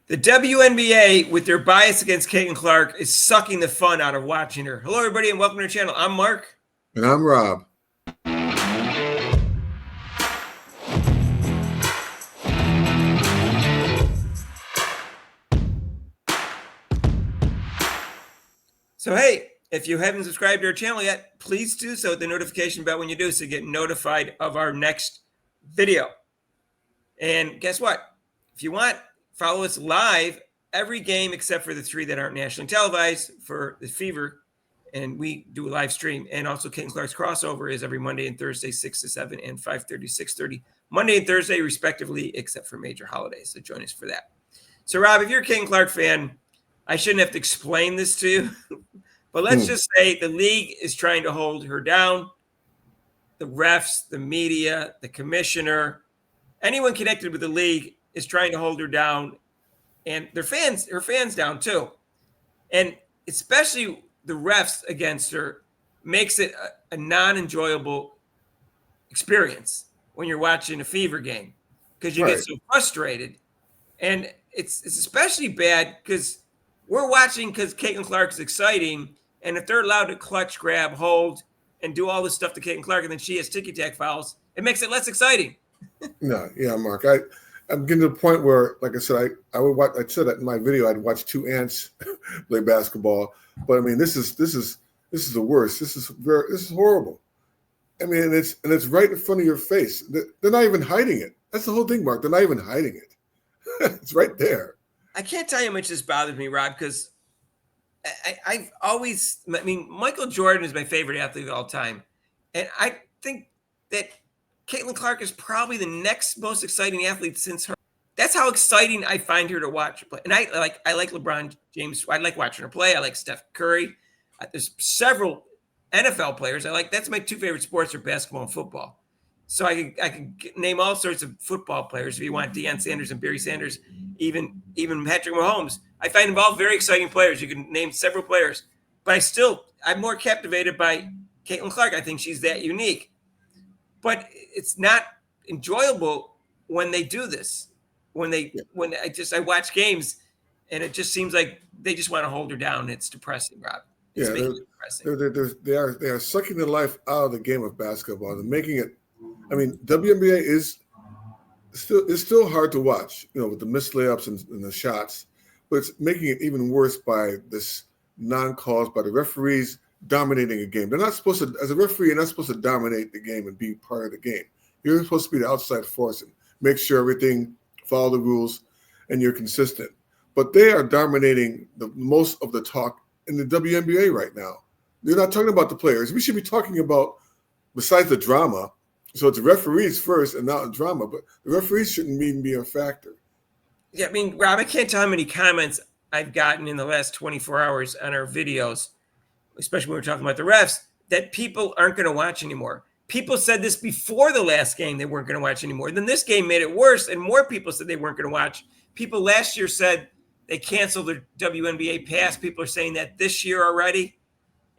The WNBA, with their bias against Caitlin Clark, is sucking the fun out of watching her. Hello, everybody, and welcome to our channel. I'm Mark. And I'm Rob. So, hey, if you haven't subscribed to our channel yet, please do so with the notification bell when you do so you get notified of our next video. And guess what? If you want, follow us live every game except for the 3 that aren't nationally televised for the Fever. And we do a live stream. And also Caitlin Clark's crossover is every Monday and Thursday, 6 to 7 and 5:30 to 6:30. Monday and Thursday, respectively, except for major holidays. So join us for that. So, Rob, if you're a Caitlin Clark fan, I shouldn't have to explain this to you. But let's just say the league is trying to hold her down. The refs, the media, the commissioner, anyone connected with the league is trying to hold her down. And her fans down too. And especially the refs against her makes it a non-enjoyable experience when you're watching a Fever game because you get so frustrated. And it's especially bad because we're watching because Caitlin Clark is exciting. And if they're allowed to clutch, grab, hold, and do all this stuff to Caitlin Clark, and then she has ticky-tack fouls, it makes it less exciting. No, yeah, Mark. I'm getting to the point where, like I said, I would watch. I said that in my video. I'd watch 2 ants play basketball. But I mean, this is the worst. This is horrible. I mean, and it's right in front of your face. They're not even hiding it. That's the whole thing, Mark. They're not even hiding it. It's right there. I can't tell you how much this bothers me, Rob, because I've always, Michael Jordan is my favorite athlete of all time. And I think that Caitlin Clark is probably the next most exciting athlete since her. That's how exciting I find her to watch play. And I like LeBron James. I like watching her play. I like Steph Curry. There's several NFL players I like. That's my 2 favorite sports are basketball and football. So I can name all sorts of football players if you want. Deion Sanders and Barry Sanders, even Patrick Mahomes. I find them all very exciting players. You can name several players, but I'm more captivated by Caitlin Clark. I think she's that unique. But it's not enjoyable when they do this. When I watch games, and it just seems like they just want to hold her down. It's depressing, Rob. It's depressing. They are sucking the life out of the game of basketball. They're making it. I mean, WNBA is still hard to watch, with the missed layups and the shots, but it's making it even worse by this non-calls by the referees dominating a game. They're not supposed to, as a referee, you're not supposed to dominate the game and be part of the game. You're supposed to be the outside force and make sure everything follow the rules and you're consistent. But they are dominating the most of the talk in the WNBA right now. They're not talking about the players. We should be talking about, besides the drama, so it's referees first and not drama, but the referees shouldn't even be a factor. Yeah, Rob, I can't tell how many comments I've gotten in the last 24 hours on our videos, especially when we're talking about the refs, that people aren't going to watch anymore. People said this before the last game they weren't going to watch anymore. Then this game made it worse, and more people said they weren't going to watch. People last year said they canceled their WNBA pass. People are saying that this year already.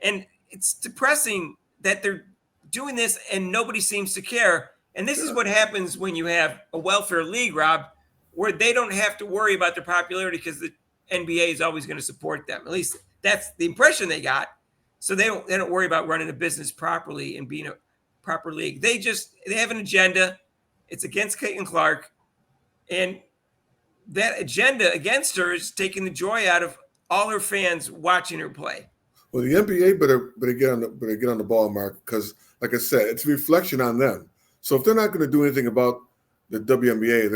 And it's depressing that they're doing this and nobody seems to care. And this is what happens when you have a welfare league, Rob, where they don't have to worry about their popularity because the NBA is always going to support them. At least that's the impression they got. So they don't worry about running a business properly and being a proper league. They have an agenda. It's against Caitlin Clark. And that agenda against her is taking the joy out of all her fans watching her play. Well, the NBA better get on the ball, Mark, because like I said, it's a reflection on them. So if they're not going to do anything about the WNBA,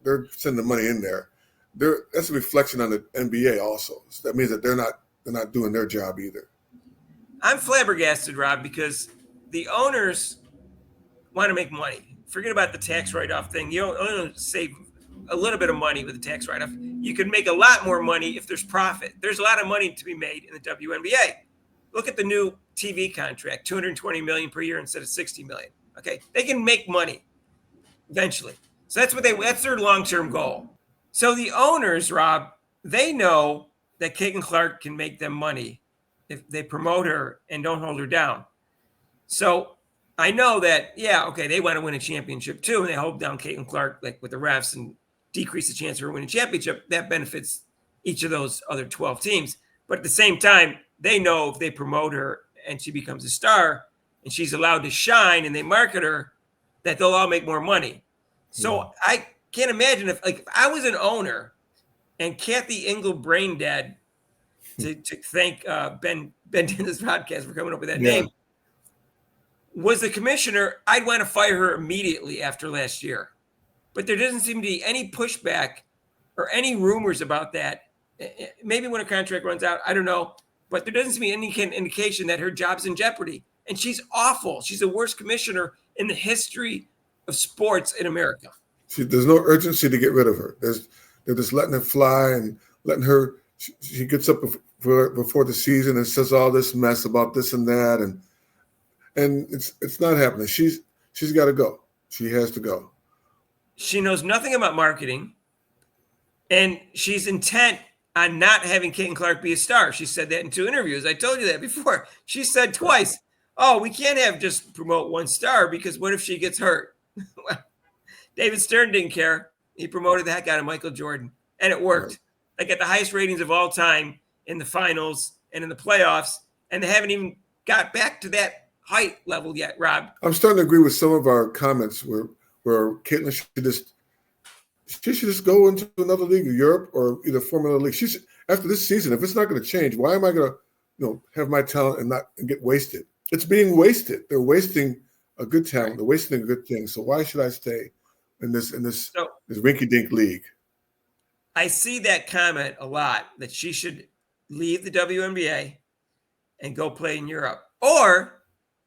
they're sending the money in there. That's a reflection on the NBA also. So that means that they're not doing their job either. I'm flabbergasted, Rob, because the owners want to make money. Forget about the tax write-off thing. You don't save a little bit of money with the tax write-off. You can make a lot more money if there's profit. There's a lot of money to be made in the WNBA. Look at the new TV contract, $220 million per year instead of $60 million. Okay, they can make money eventually. So that's their long-term goal. So the owners, Rob, they know that Caitlin Clark can make them money if they promote her and don't hold her down. So I know that, they want to win a championship too, and they hold down Caitlin Clark like with the refs and decrease the chance of her winning championship. That benefits each of those other 12 teams. But at the same time, they know if they promote her and she becomes a star and she's allowed to shine and they market her, that they'll all make more money. So I can't imagine if I was an owner and Kathy Engel brain dead, to thank Ben in this podcast for coming up with that name, was the commissioner, I'd want to fire her immediately after last year. But there doesn't seem to be any pushback or any rumors about that. Maybe when a contract runs out, I don't know. But there doesn't seem to be any indication that her job's in jeopardy. And she's awful. She's the worst commissioner in the history of sports in America. There's no urgency to get rid of her. They're just letting it fly and letting her. She gets up before the season and says all this mess about this and that, and it's not happening. She's got to go. She has to go. She knows nothing about marketing, and she's intent on not having Caitlin Clark be a star. She said that in 2 interviews. I told you that before. She said twice, "Oh, we can't have just promote one star because what if she gets hurt?" Well, David Stern didn't care. He promoted the heck out of Michael Jordan, and it worked. They got the highest ratings of all time in the finals and in the playoffs, and they haven't even got back to that height level yet, Rob. I'm starting to agree with some of our comments where Caitlin should just go into another league, Europe or either form another league. After this season, if it's not going to change, why am I going to have my talent and get wasted? It's being wasted. They're wasting a good talent. They're wasting a good thing. So why should I stay in this rinky-dink league? I see that comment a lot, that she should leave the WNBA and go play in Europe. Or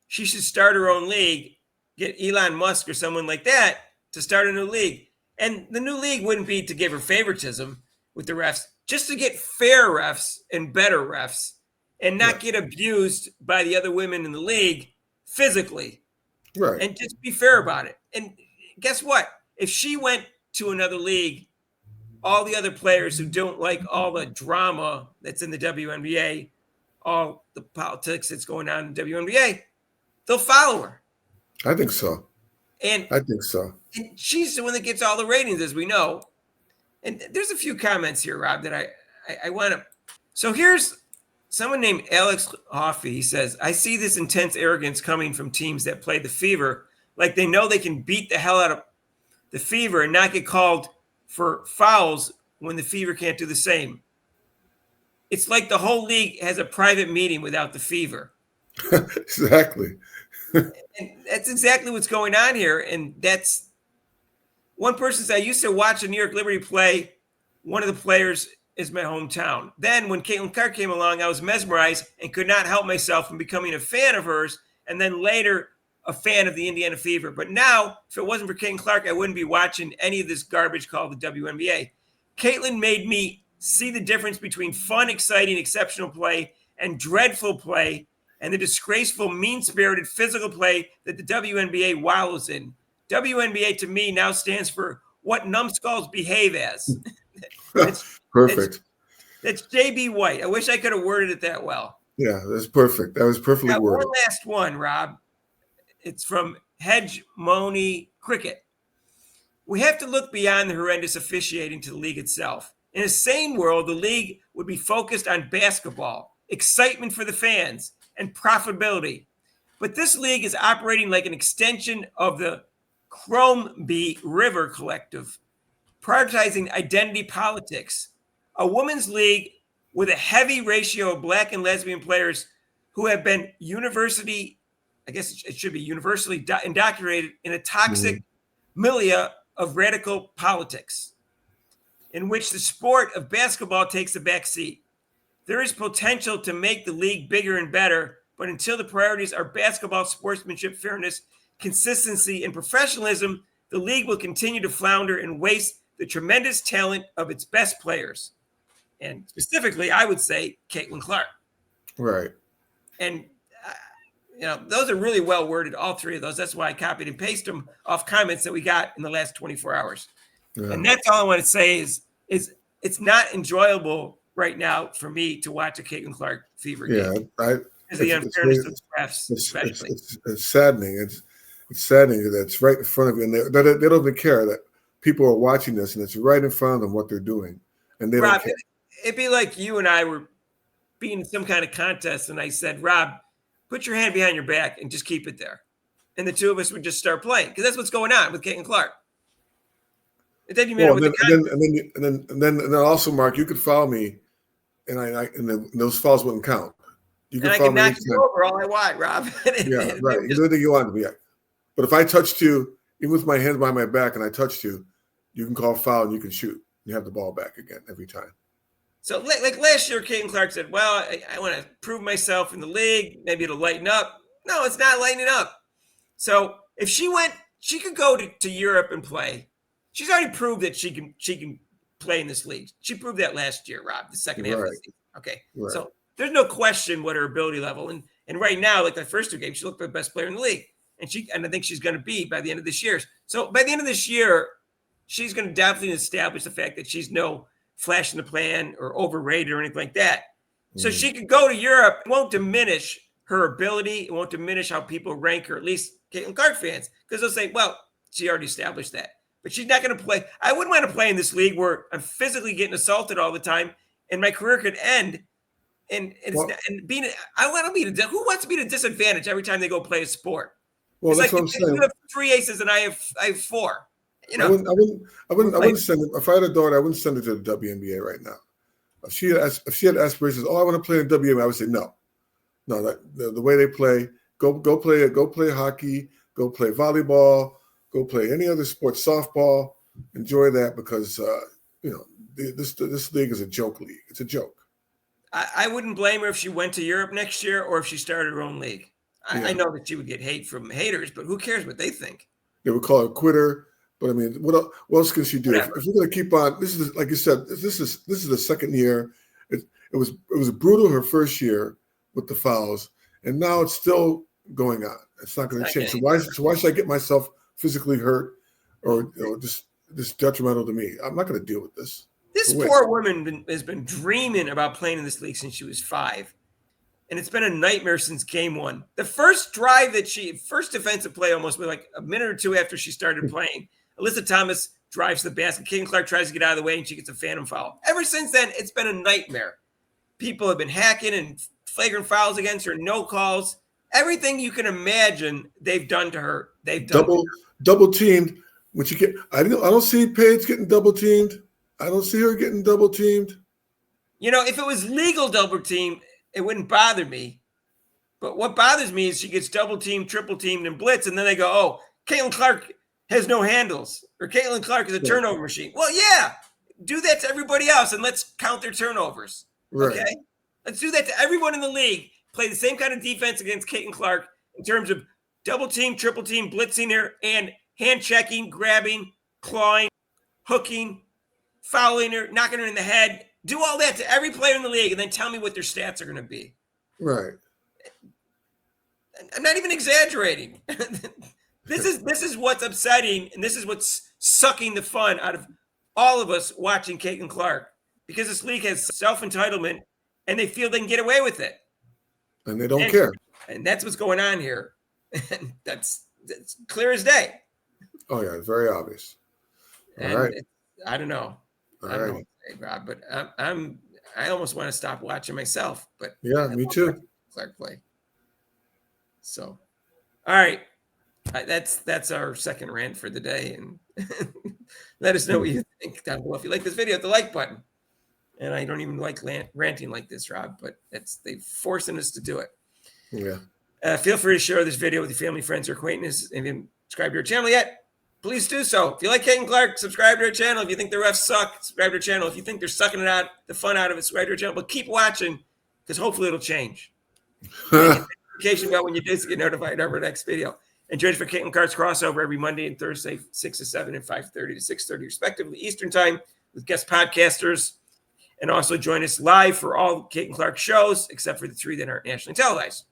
she should start her own league, get Elon Musk or someone like that to start a new league. And the new league wouldn't be to give her favoritism with the refs, just to get fair refs and better refs and not get abused by the other women in the league physically. Right. And just be fair about it. And guess what? If she went to another league, all the other players who don't like all the drama that's in the WNBA, all the politics that's going on in the WNBA, they'll follow her. I think so. And she's the one that gets all the ratings, as we know. And there's a few comments here, Rob, that I want to. So here's someone named Alex Hoffey. He says, "I see this intense arrogance coming from teams that play the Fever, like they know they can beat the hell out of the Fever and not get called for fouls when the Fever can't do the same. It's like the whole league has a private meeting without the Fever." Exactly. And that's exactly what's going on here. And that's one person said, "I used to watch the New York Liberty play. One of the players is my hometown. Then when Caitlin Clark came along, I was mesmerized and could not help myself from becoming a fan of hers. And then later a fan of the Indiana Fever. But now, if it wasn't for Caitlin Clark, I wouldn't be watching any of this garbage called the WNBA. Caitlin made me see the difference between fun, exciting, exceptional play and dreadful play and the disgraceful, mean-spirited physical play that the WNBA wallows in. WNBA to me now stands for what numbskulls behave as." Perfect. That's J.B. White. I wish I could have worded it that well. Yeah, that's perfect. That was perfectly worded. One last one, Rob. It's from Hegemony Cricket. "We have to look beyond the horrendous officiating to the league itself. In a sane world, the league would be focused on basketball, excitement for the fans, and profitability. But this league is operating like an extension of the Crombie River Collective, prioritizing identity politics. A women's league with a heavy ratio of Black and lesbian players who have been universally indoctrinated in a toxic milieu of radical politics, in which the sport of basketball takes a back seat. There is potential to make the league bigger and better, but until the priorities are basketball, sportsmanship, fairness, consistency, and professionalism, the league will continue to flounder and waste the tremendous talent of its best players." And specifically, I would say Caitlin Clark. Right. And, those are really well worded, all three of those. That's why I copied and pasted them off comments that we got in the last 24 hours. Yeah. And that's all I want to say is it's not enjoyable right now for me to watch a Caitlin Clark Fever game. Yeah, As the unfairness of the refs, especially. It's saddening. It's saddening that it's right in front of you, and they don't even care that people are watching this, and it's right in front of them what they're doing, and they Rob, don't care. it'd be like you and I were being in some kind of contest, and I said, Rob, put your hand behind your back and just keep it there. And the two of us would just start playing because that's what's going on with Caitlin Clark. It doesn't matter Well, what and then also, Mark, you could foul me, and then those fouls wouldn't count. You and I foul can me knock you over all I want, Rob. Yeah, right. You do anything you want to be. But if I touched you, even with my hand behind my back, and I touched you, you can call foul and you can shoot. You have the ball back again every time. So, like last year, Caitlin Clark said, well, I want to prove myself in the league. Maybe it'll lighten up. No, it's not lightening up. So if she could go to Europe and play. She's already proved that she can play in this league. She proved that last year, Rob, the second half of the season. Okay. Right. So there's no question what her ability level. And right now, like the first two games, she looked like the best player in the league. And I think she's going to be by the end of this year. So by the end of this year, she's going to definitely establish the fact that she's no flash in the pan or overrated or anything like that. So she could go to Europe. It won't diminish her ability. It won't diminish how people rank her, at least Caitlin Clark fans, because they'll say, well, she already established that. But she's not going to play. I wouldn't want to play in this league where I'm physically getting assaulted all the time and my career could end. I want to be who wants to be at a disadvantage every time they go play a sport? Well, it's that's like what I'm saying. You have 3 aces and I have 4. You know, I wouldn't send it. If I had a daughter, I wouldn't send her to the WNBA right now. If she had aspirations, I want to play in the WNBA, I would say no. The way they play, go play hockey, go play volleyball, go play any other sport, softball. Enjoy that because this league is a joke league. It's a joke. I wouldn't blame her if she went to Europe next year or if she started her own league. I know that she would get hate from haters, but who cares what they think? They would call her a quitter. But I mean, what else can she do? If we're going to keep on, this is like you said. This is the second year. It was brutal her first year with the fouls, and now it's still going on. It's not going to change. So why should I get myself physically hurt or just detrimental to me? I'm not going to deal with this. This poor woman has been dreaming about playing in this league since she was 5. And it's been a nightmare since game 1. The first drive first defensive play almost like a minute or 2 after she started playing. Alyssa Thomas drives to the basket. Caitlin Clark tries to get out of the way and she gets a phantom foul. Ever since then, it's been a nightmare. People have been hacking and flagrant fouls against her, no calls. Everything you can imagine they've done to her. They've done double teamed. When you get, I don't see Paige getting double teamed. I don't see her getting double teamed. If it was legal double team, it wouldn't bother me. But what bothers me is she gets double teamed, triple teamed, and blitz, and then they go, oh, Caitlin Clark has no handles, or Caitlin Clark is a turnover machine. Well, yeah, do that to everybody else, and let's count their turnovers. Right. Okay? Let's do that to everyone in the league. Play the same kind of defense against Caitlin Clark in terms of double team, triple team, blitzing her, and hand checking, grabbing, clawing, hooking, fouling her, knocking her in the head. Do all that to every player in the league, and then tell me what their stats are going to be. Right. I'm not even exaggerating. This is what's upsetting, and this is what's sucking the fun out of all of us watching Caitlin Clark, because this league has self-entitlement, and they feel they can get away with it. And they don't care. And that's what's going on here. And that's clear as day. Oh, yeah, it's very obvious. All right. I don't know. I don't know what to say, Rob, but I almost want to stop watching myself. But yeah, me too. Clark play. So, all right. That's our second rant for the day, and let us know what you think down below. If you like this video, hit the like button. And I don't even like ranting like this, Rob, but they're forcing us to do it. Yeah. Feel free to share this video with your family, friends, or acquaintances. If you haven't subscribed to our channel yet, please do so. If you like Caitlin Clark, subscribe to our channel. If you think the refs suck, subscribe to our channel. If you think they're sucking the fun out of it, subscribe to our channel. But keep watching, because hopefully it'll change. Notification about when you do, so get notified of our next video. And join us for Caitlin Clark's crossover every Monday and Thursday, 6 to 7 and 5:30 to 6:30, respectively, Eastern Time, with guest podcasters. And also join us live for all Caitlin Clark shows, except for the 3 that aren't nationally televised.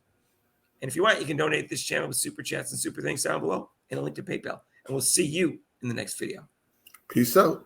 And if you want, you can donate this channel with super chats and super thanks down below and a link to PayPal. And we'll see you in the next video. Peace out.